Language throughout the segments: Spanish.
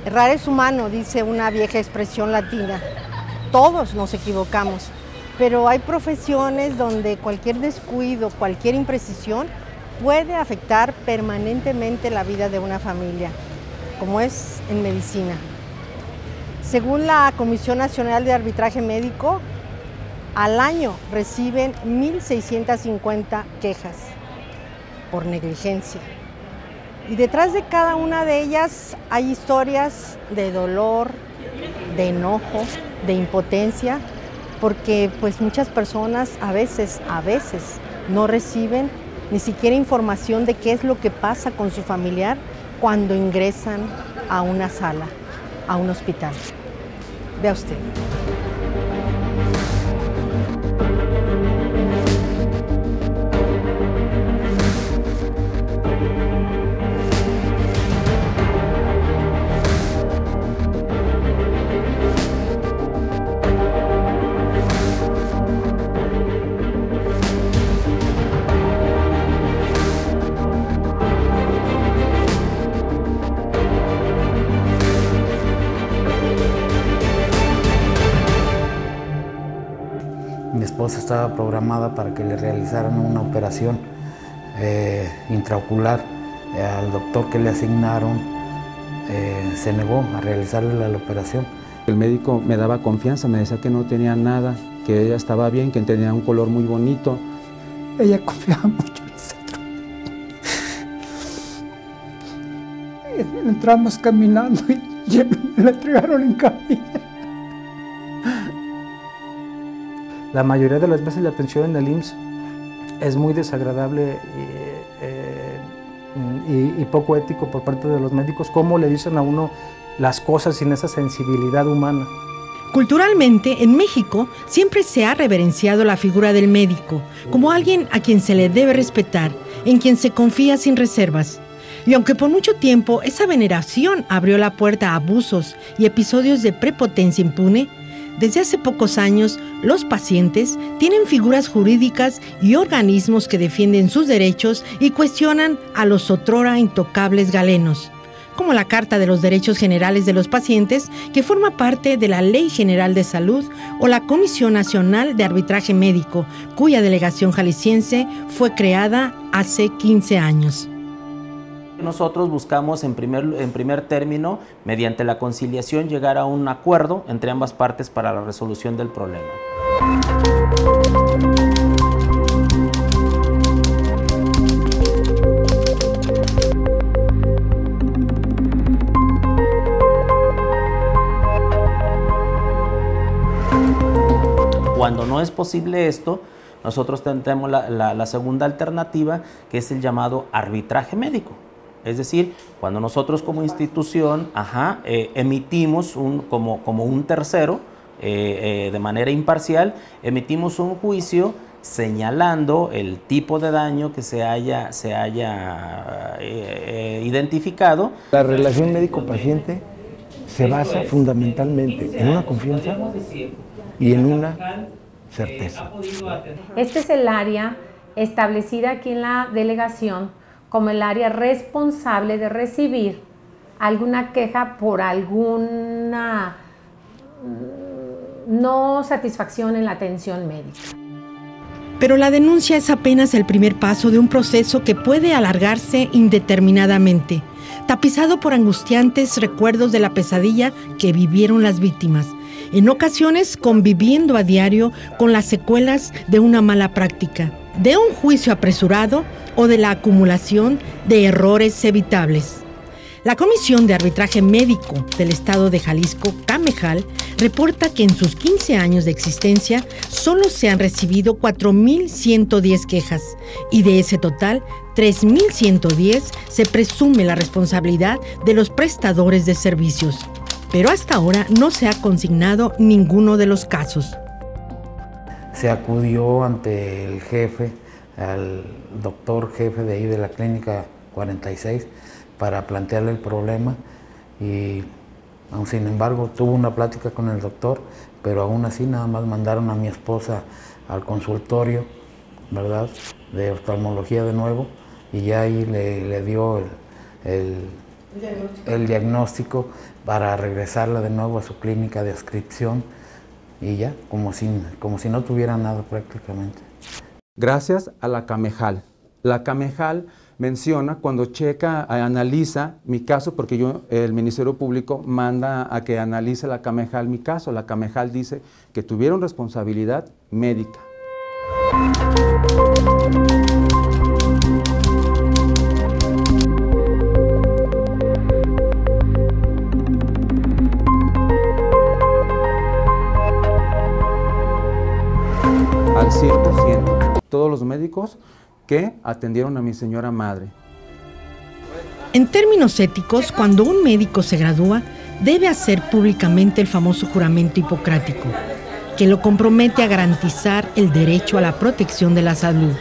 Errar es humano, dice una vieja expresión latina. Todos nos equivocamos, pero hay profesiones donde cualquier descuido, cualquier imprecisión puede afectar permanentemente la vida de una familia, como es en medicina. Según la Comisión Nacional de Arbitraje Médico, al año reciben 1.650 quejas por negligencia. Y detrás de cada una de ellas hay historias de dolor, de enojo, de impotencia, porque pues muchas personas a veces no reciben ni siquiera información de qué es lo que pasa con su familiar cuando ingresan a una sala, a un hospital. Vea usted. Mi esposa estaba programada para que le realizaran una operación intraocular. Al doctor que le asignaron se negó a realizarle la operación. El médico me daba confianza, me decía que no tenía nada, que ella estaba bien, que tenía un color muy bonito. Ella confiaba mucho en nosotros. Entramos caminando y me la entregaron en camilla. La mayoría de las veces la atención en el IMSS es muy desagradable y poco ético por parte de los médicos. Cómo le dicen a uno las cosas sin esa sensibilidad humana. Culturalmente, en México, siempre se ha reverenciado la figura del médico como alguien a quien se le debe respetar, en quien se confía sin reservas. Y aunque por mucho tiempo esa veneración abrió la puerta a abusos y episodios de prepotencia impune, desde hace pocos años, los pacientes tienen figuras jurídicas y organismos que defienden sus derechos y cuestionan a los otrora intocables galenos, como la Carta de los Derechos Generales de los Pacientes, que forma parte de la Ley General de Salud, o la Comisión Nacional de Arbitraje Médico, cuya delegación jalisciense fue creada hace 15 años. Nosotros buscamos en primer término, mediante la conciliación, llegar a un acuerdo entre ambas partes para la resolución del problema. Cuando no es posible esto, nosotros tenemos la segunda alternativa, que es el llamado arbitraje médico. Es decir, cuando nosotros como institución emitimos como un tercero, de manera imparcial, emitimos un juicio señalando el tipo de daño que se haya identificado. La relación médico-paciente se basa fundamentalmente en una confianza y en una certeza. Este es el área establecida aquí en la delegación como el área responsable de recibir alguna queja por alguna no satisfacción en la atención médica. Pero la denuncia es apenas el primer paso de un proceso que puede alargarse indeterminadamente, tapizado por angustiantes recuerdos de la pesadilla que vivieron las víctimas, en ocasiones conviviendo a diario con las secuelas de una mala práctica, de un juicio apresurado o de la acumulación de errores evitables. La Comisión de Arbitraje Médico del Estado de Jalisco, CAMEJAL, reporta que en sus 15 años de existencia solo se han recibido 4.110 quejas y de ese total, 3.110 se presume la responsabilidad de los prestadores de servicios. Pero hasta ahora no se ha consignado ninguno de los casos. Se acudió ante el jefe, al doctor jefe de ahí de la clínica 46, para plantearle el problema y aún sin embargo tuvo una plática con el doctor, pero aún así nada más mandaron a mi esposa al consultorio, ¿verdad?, de oftalmología de nuevo, y ya ahí le dio el diagnóstico para regresarla de nuevo a su clínica de adscripción y ya, como si no tuviera nada prácticamente. Gracias a la Camejal. La Camejal menciona cuando checa, analiza mi caso, porque el Ministerio Público manda a que analice la Camejal mi caso. La Camejal dice que tuvieron responsabilidad médica. Al 100%, todos los médicos que atendieron a mi señora madre. En términos éticos, cuando un médico se gradúa, debe hacer públicamente el famoso juramento hipocrático, que lo compromete a garantizar el derecho a la protección de la salud,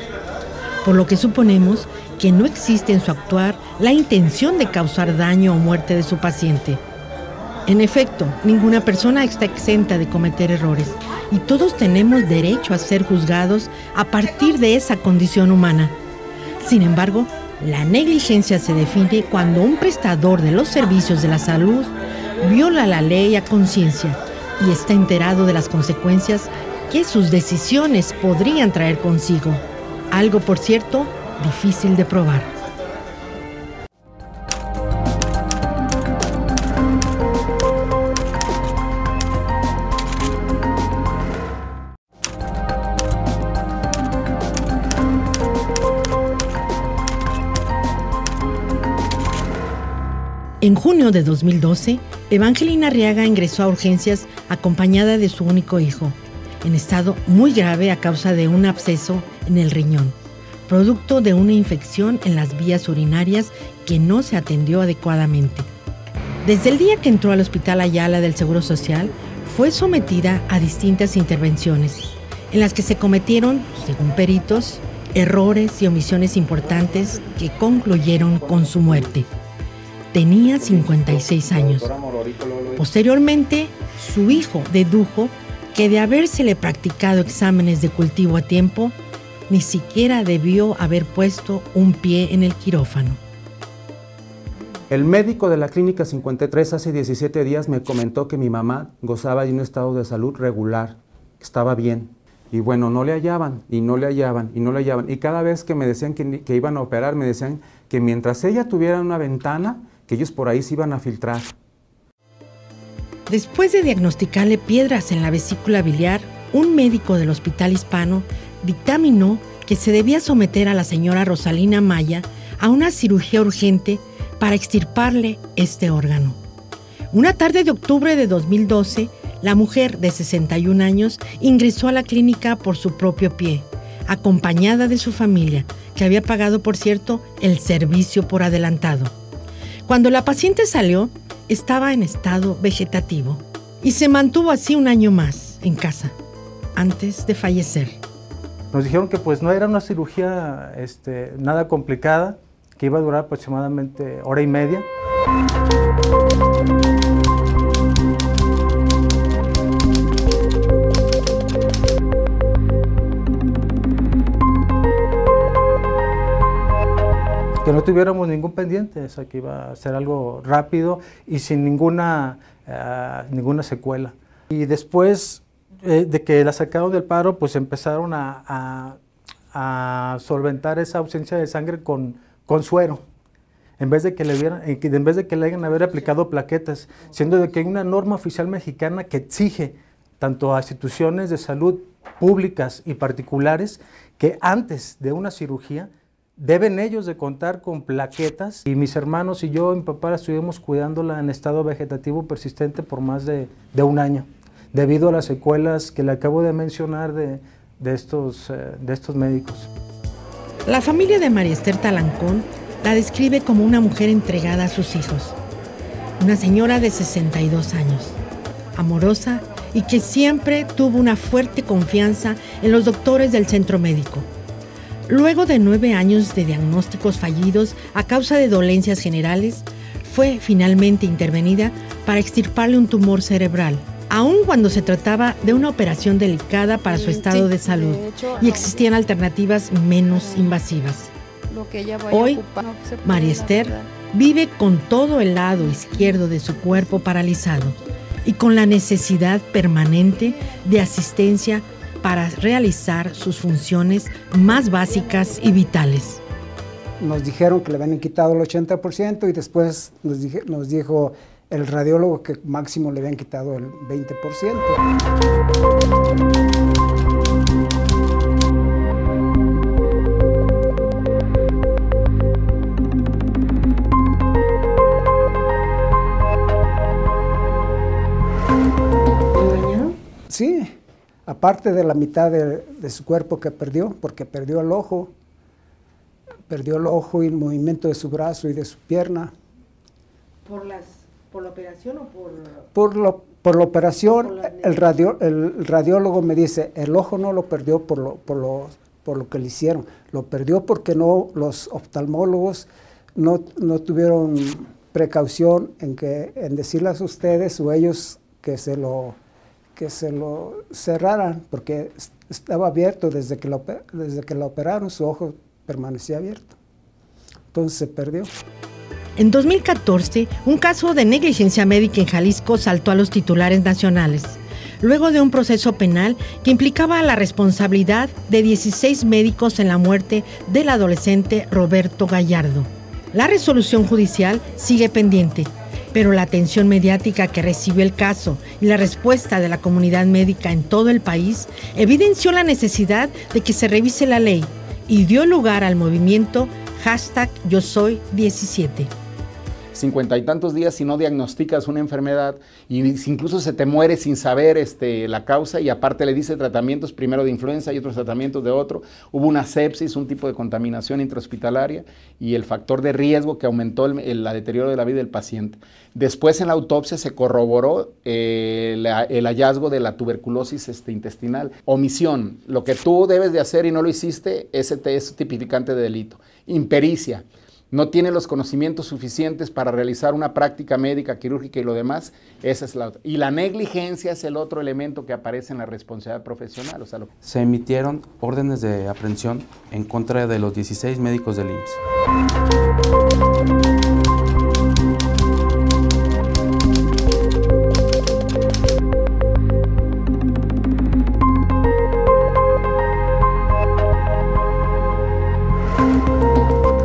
por lo que suponemos que no existe en su actuar la intención de causar daño o muerte de su paciente. En efecto, ninguna persona está exenta de cometer errores y todos tenemos derecho a ser juzgados a partir de esa condición humana. Sin embargo, la negligencia se define cuando un prestador de los servicios de la salud viola la ley a conciencia y está enterado de las consecuencias que sus decisiones podrían traer consigo. Algo, por cierto, difícil de probar. En junio de 2012, Evangelina Arriaga ingresó a urgencias acompañada de su único hijo, en estado muy grave a causa de un absceso en el riñón, producto de una infección en las vías urinarias que no se atendió adecuadamente. Desde el día que entró al Hospital Ayala del Seguro Social, fue sometida a distintas intervenciones, en las que se cometieron, según peritos, errores y omisiones importantes que concluyeron con su muerte. Tenía 56 años. Posteriormente, su hijo dedujo que de habérsele practicado exámenes de cultivo a tiempo, ni siquiera debió haber puesto un pie en el quirófano. El médico de la Clínica 53 hace 17 días me comentó que mi mamá gozaba de un estado de salud regular, que estaba bien. Y bueno, no le hallaban, y no le hallaban, y no le hallaban. Y cada vez que me decían que iban a operar, me decían que mientras ella tuviera una ventana, que ellos por ahí se iban a filtrar. Después de diagnosticarle piedras en la vesícula biliar, un médico del Hospital Hispano dictaminó que se debía someter a la señora Rosalina Maya a una cirugía urgente para extirparle este órgano. Una tarde de octubre de 2012, la mujer de 61 años ingresó a la clínica por su propio pie, acompañada de su familia, que había pagado, por cierto, el servicio por adelantado. Cuando la paciente salió, estaba en estado vegetativo y se mantuvo así un año más en casa, antes de fallecer. Nos dijeron que pues no era una cirugía nada complicada, que iba a durar aproximadamente hora y media. Que no tuviéramos ningún pendiente, o sea, que iba a ser algo rápido y sin ninguna secuela. Y después de que la sacaron del paro, pues empezaron a solventar esa ausencia de sangre con suero, en vez de que le hayan haber aplicado plaquetas, siendo de que hay una norma oficial mexicana que exige tanto a instituciones de salud públicas y particulares que antes de una cirugía deben ellos de contar con plaquetas. Y mis hermanos y yo, mi papá, estuvimos cuidándola en estado vegetativo persistente por más de un año, debido a las secuelas que le acabo de mencionar de estos médicos. La familia de María Esther Talancón la describe como una mujer entregada a sus hijos, una señora de 62 años, amorosa y que siempre tuvo una fuerte confianza en los doctores del centro médico. Luego de 9 años de diagnósticos fallidos a causa de dolencias generales, fue finalmente intervenida para extirparle un tumor cerebral, aun cuando se trataba de una operación delicada para su estado de salud y existían alternativas menos invasivas. Hoy, María Esther vive con todo el lado izquierdo de su cuerpo paralizado y con la necesidad permanente de asistencia para realizar sus funciones más básicas y vitales. Nos dijeron que le habían quitado el 80% y después nos dijo el radiólogo que máximo le habían quitado el 20%. Sí, aparte de la mitad de su cuerpo que perdió, porque perdió el ojo y el movimiento de su brazo y de su pierna. ¿Por la operación o por la operación? El radiólogo me dice, el ojo no lo perdió por lo que le hicieron, lo perdió porque los oftalmólogos no tuvieron precaución en decirles a ustedes o ellos que se lo cerraran, porque estaba abierto desde que la operaron, su ojo permanecía abierto. Entonces se perdió. En 2014, un caso de negligencia médica en Jalisco saltó a los titulares nacionales, luego de un proceso penal que implicaba la responsabilidad de 16 médicos en la muerte del adolescente Roberto Gallardo. La resolución judicial sigue pendiente, pero la atención mediática que recibió el caso y la respuesta de la comunidad médica en todo el país evidenció la necesidad de que se revise la ley y dio lugar al movimiento #YoSoy17. 50 y tantos días si no diagnosticas una enfermedad y incluso se te muere sin saber la causa, y aparte le dice tratamientos primero de influenza y otros tratamientos de otro. Hubo una sepsis, un tipo de contaminación intrahospitalaria y el factor de riesgo que aumentó el deterioro de la vida del paciente. Después en la autopsia se corroboró el hallazgo de la tuberculosis intestinal. Omisión, lo que tú debes de hacer y no lo hiciste, ese es tipificante de delito. Impericia. No tiene los conocimientos suficientes para realizar una práctica médica, quirúrgica y lo demás, esa es la otra. Y la negligencia es el otro elemento que aparece en la responsabilidad profesional. Se emitieron órdenes de aprehensión en contra de los 16 médicos del IMSS.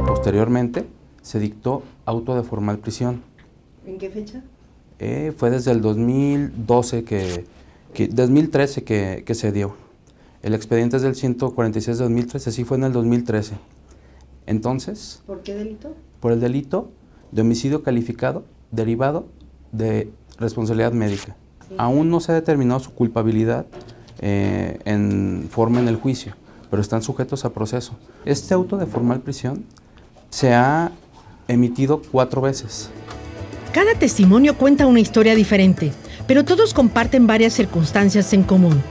Posteriormente, se dictó auto de formal prisión. ¿En qué fecha? Fue desde el 2013 que se dio. El expediente es del 146 de 2013, sí fue en el 2013. Entonces... ¿Por qué delito? Por el delito de homicidio calificado derivado de responsabilidad médica. Sí. Aún no se ha determinado su culpabilidad en forma en el juicio, pero están sujetos a proceso. Este auto de formal prisión se ha emitido 4 veces. Cada testimonio cuenta una historia diferente, pero todos comparten varias circunstancias en común.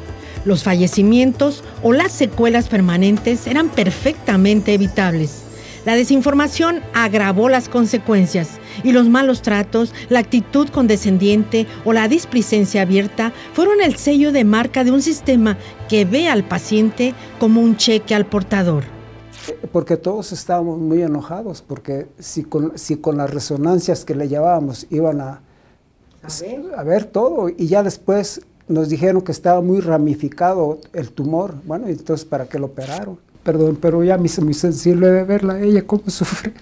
Los fallecimientos o las secuelas permanentes eran perfectamente evitables. La desinformación agravó las consecuencias y los malos tratos, la actitud condescendiente o la displicencia abierta fueron el sello de marca de un sistema que ve al paciente como un cheque al portador. Porque todos estábamos muy enojados, porque si con las resonancias que le llevábamos iban a ver todo, y ya después nos dijeron que estaba muy ramificado el tumor, bueno, entonces ¿para qué lo operaron? Perdón, pero ya me hizo muy sensible de verla a ella cómo sufre.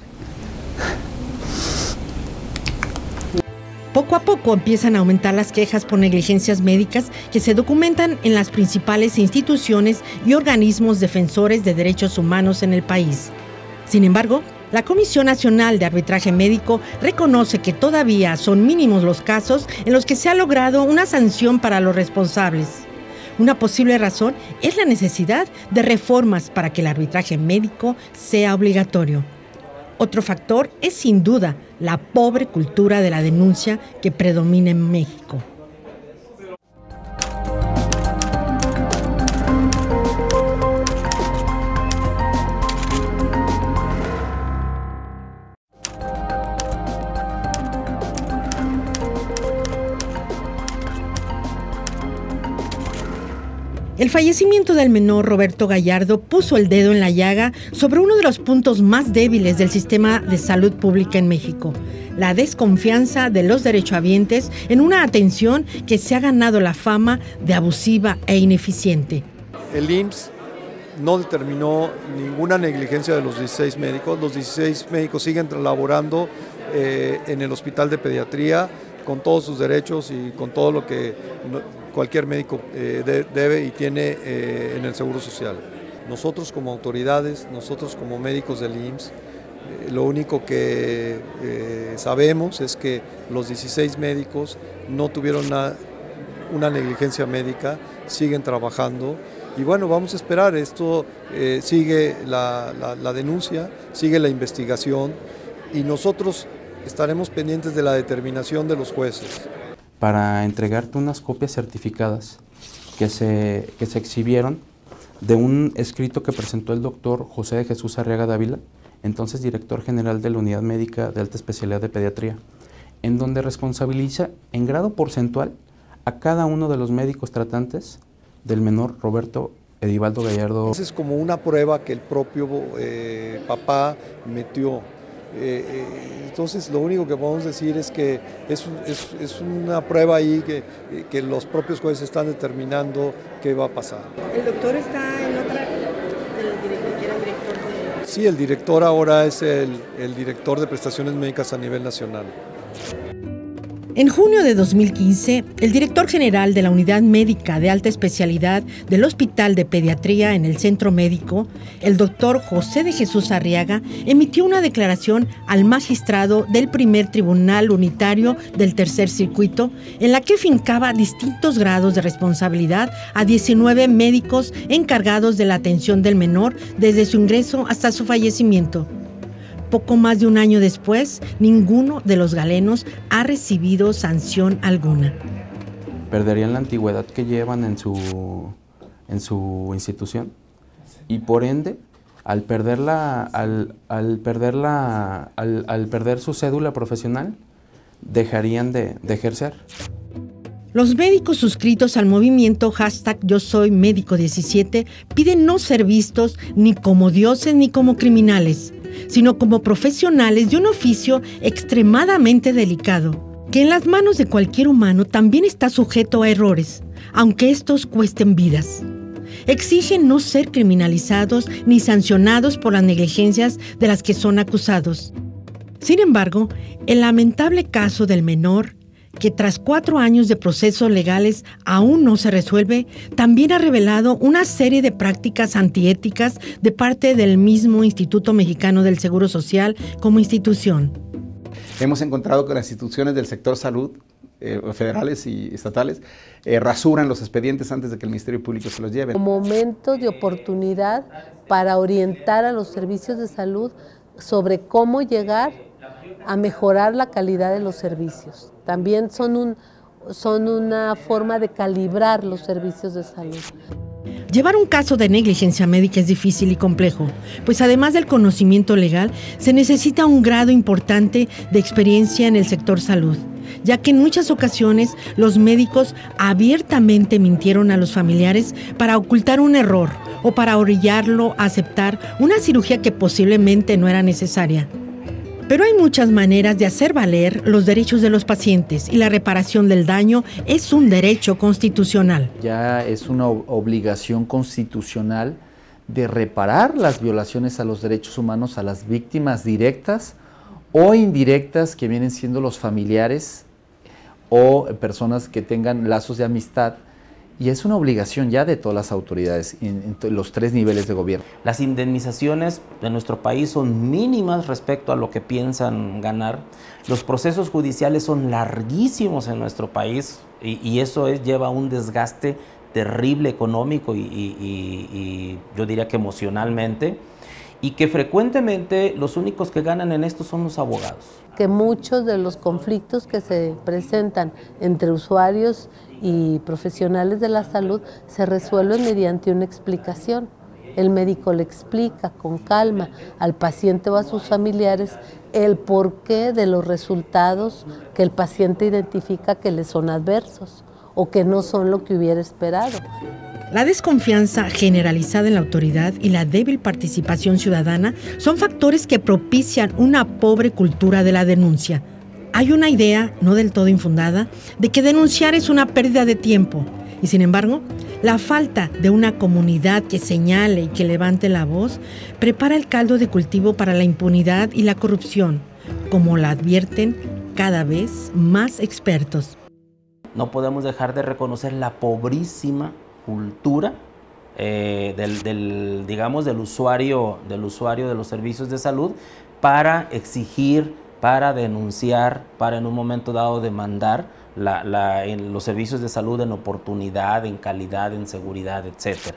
Poco a poco empiezan a aumentar las quejas por negligencias médicas que se documentan en las principales instituciones y organismos defensores de derechos humanos en el país. Sin embargo, la Comisión Nacional de Arbitraje Médico reconoce que todavía son mínimos los casos en los que se ha logrado una sanción para los responsables. Una posible razón es la necesidad de reformas para que el arbitraje médico sea obligatorio. Otro factor es sin duda la pobre cultura de la denuncia que predomina en México. El fallecimiento del menor Roberto Gallardo puso el dedo en la llaga sobre uno de los puntos más débiles del sistema de salud pública en México: la desconfianza de los derechohabientes en una atención que se ha ganado la fama de abusiva e ineficiente. El IMSS no determinó ninguna negligencia de los 16 médicos. Los 16 médicos siguen laborando en el hospital de pediatría con todos sus derechos y con todo lo que cualquier médico debe y tiene en el Seguro Social. Nosotros como autoridades, nosotros como médicos del IMSS, lo único que sabemos es que los 16 médicos no tuvieron una negligencia médica, siguen trabajando y bueno, vamos a esperar. Esto sigue la denuncia, sigue la investigación y nosotros estaremos pendientes de la determinación de los jueces. Para entregarte unas copias certificadas que se exhibieron de un escrito que presentó el doctor José de Jesús Arriaga Dávila, entonces director general de la Unidad Médica de Alta Especialidad de Pediatría, en donde responsabiliza en grado porcentual a cada uno de los médicos tratantes del menor Roberto Edivaldo Gallardo. Es como una prueba que el propio papá metió. Entonces lo único que podemos decir es que es una prueba ahí que los propios jueces están determinando qué va a pasar. ¿El doctor está en otra director? Sí, el director ahora es el director de prestaciones médicas a nivel nacional. En junio de 2015, el director general de la Unidad Médica de Alta Especialidad del Hospital de Pediatría en el Centro Médico, el doctor José de Jesús Arriaga, emitió una declaración al magistrado del primer Tribunal Unitario del Tercer Circuito, en la que fincaba distintos grados de responsabilidad a 19 médicos encargados de la atención del menor desde su ingreso hasta su fallecimiento. Poco más de un año después, ninguno de los galenos ha recibido sanción alguna. Perderían la antigüedad que llevan en su institución y por ende, al perder su cédula profesional, dejarían de ejercer. Los médicos suscritos al movimiento #YoSoyMédico17 piden no ser vistos ni como dioses ni como criminales, sino como profesionales de un oficio extremadamente delicado, que en las manos de cualquier humano también está sujeto a errores, aunque estos cuesten vidas. Exigen no ser criminalizados ni sancionados por las negligencias de las que son acusados. Sin embargo, el lamentable caso del menor, que tras 4 años de procesos legales aún no se resuelve, también ha revelado una serie de prácticas antiéticas de parte del mismo Instituto Mexicano del Seguro Social como institución. Hemos encontrado que las instituciones del sector salud, federales y estatales, rasuran los expedientes antes de que el Ministerio Público se los lleve. Momentos de oportunidad para orientar a los servicios de salud sobre cómo llegar a mejorar la calidad de los servicios. También son una forma de calibrar los servicios de salud. Llevar un caso de negligencia médica es difícil y complejo, pues además del conocimiento legal, se necesita un grado importante de experiencia en el sector salud, ya que en muchas ocasiones los médicos abiertamente mintieron a los familiares para ocultar un error o para orillarlo a aceptar una cirugía que posiblemente no era necesaria. Pero hay muchas maneras de hacer valer los derechos de los pacientes y la reparación del daño es un derecho constitucional. Ya es una obligación constitucional de reparar las violaciones a los derechos humanos a las víctimas directas o indirectas que vienen siendo los familiares o personas que tengan lazos de amistad. Y es una obligación ya de todas las autoridades en los 3 niveles de gobierno. Las indemnizaciones de nuestro país son mínimas respecto a lo que piensan ganar. Los procesos judiciales son larguísimos en nuestro país y eso lleva a un desgaste terrible económico y yo diría que emocionalmente, y que frecuentemente los únicos que ganan en esto son los abogados. Que muchos de los conflictos que se presentan entre usuarios y profesionales de la salud se resuelven mediante una explicación. El médico le explica con calma al paciente o a sus familiares el porqué de los resultados que el paciente identifica que le son adversos o que no son lo que hubiera esperado. La desconfianza generalizada en la autoridad y la débil participación ciudadana son factores que propician una pobre cultura de la denuncia. Hay una idea, no del todo infundada, de que denunciar es una pérdida de tiempo. Y sin embargo, la falta de una comunidad que señale y que levante la voz prepara el caldo de cultivo para la impunidad y la corrupción, como la advierten cada vez más expertos. No podemos dejar de reconocer la pobrísima cultura del usuario de los servicios de salud para exigir, para denunciar, para en un momento dado demandar los servicios de salud en oportunidad, en calidad, en seguridad, etc.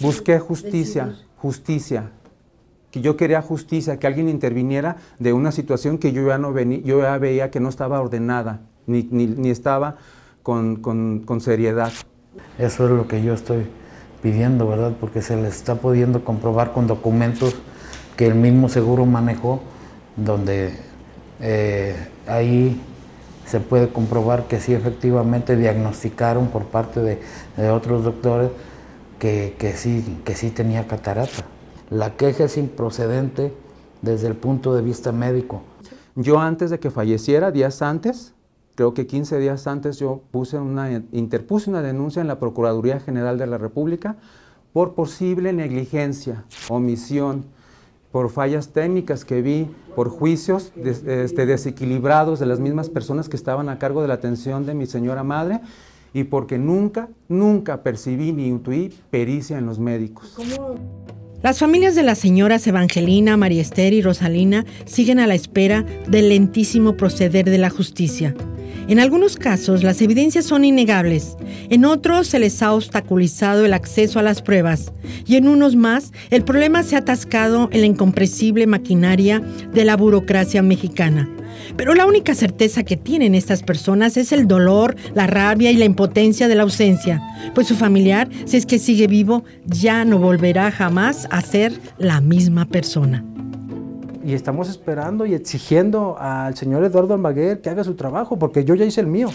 Busqué justicia, que yo quería justicia, que alguien interviniera de una situación que yo ya veía que no estaba ordenada, ni estaba con seriedad. Eso es lo que yo estoy pidiendo, ¿verdad? Porque se les está pudiendo comprobar con documentos que el mismo seguro manejó, donde ahí se puede comprobar que sí efectivamente diagnosticaron por parte de otros doctores que sí tenía catarata. La queja es improcedente desde el punto de vista médico. Yo antes de que falleciera, días antes, creo que 15 días antes, yo interpuse una denuncia en la Procuraduría General de la República por posible negligencia, omisión, por fallas técnicas que vi, por juicios desequilibrados de las mismas personas que estaban a cargo de la atención de mi señora madre, y porque nunca percibí ni intuí pericia en los médicos. Las familias de las señoras Evangelina, María Esther y Rosalina siguen a la espera del lentísimo proceder de la justicia. En algunos casos, las evidencias son innegables. En otros, se les ha obstaculizado el acceso a las pruebas. Y en unos más, el problema se ha atascado en la incomprensible maquinaria de la burocracia mexicana. Pero la única certeza que tienen estas personas es el dolor, la rabia y la impotencia de la ausencia, pues su familiar, si es que sigue vivo, ya no volverá jamás a ser la misma persona. Y estamos esperando y exigiendo al señor Eduardo Almaguer que haga su trabajo, porque yo ya hice el mío.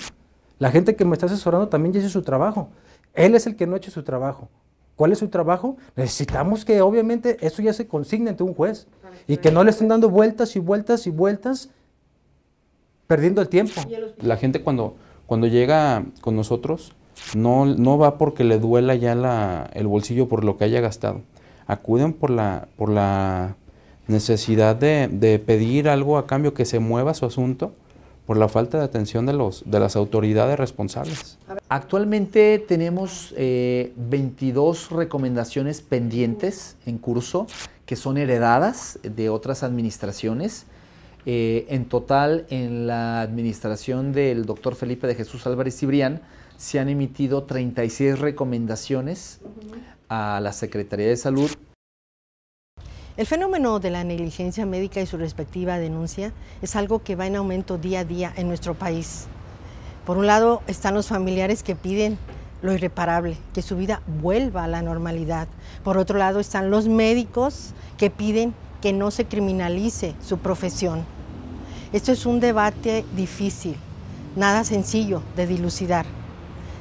La gente que me está asesorando también ya hizo su trabajo. Él es el que no ha hecho su trabajo. ¿Cuál es su trabajo? Necesitamos que obviamente eso ya se consigne ante un juez y que no le estén dando vueltas y vueltas y vueltas, perdiendo el tiempo. La gente cuando llega con nosotros no va porque le duela ya el bolsillo por lo que haya gastado. Acuden por la necesidad de pedir algo a cambio, que se mueva su asunto, por la falta de atención de las autoridades responsables. Actualmente tenemos 22 recomendaciones pendientes en curso que son heredadas de otras administraciones. En total, en la administración del doctor Felipe de Jesús Álvarez Cibrián, se han emitido 36 recomendaciones a la Secretaría de Salud. El fenómeno de la negligencia médica y su respectiva denuncia es algo que va en aumento día a día en nuestro país. Por un lado están los familiares que piden lo irreparable, que su vida vuelva a la normalidad. Por otro lado están los médicos que piden que no se criminalice su profesión. Esto es un debate difícil, nada sencillo de dilucidar.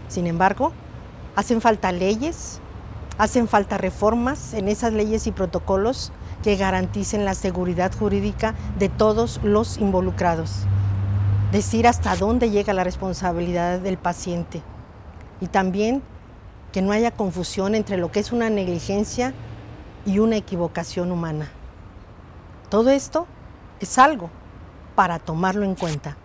Sin embargo, hacen falta leyes, hacen falta reformas en esas leyes y protocolos que garanticen la seguridad jurídica de todos los involucrados. Decir hasta dónde llega la responsabilidad del paciente y también que no haya confusión entre lo que es una negligencia y una equivocación humana. Todo esto es algo para tomarlo en cuenta.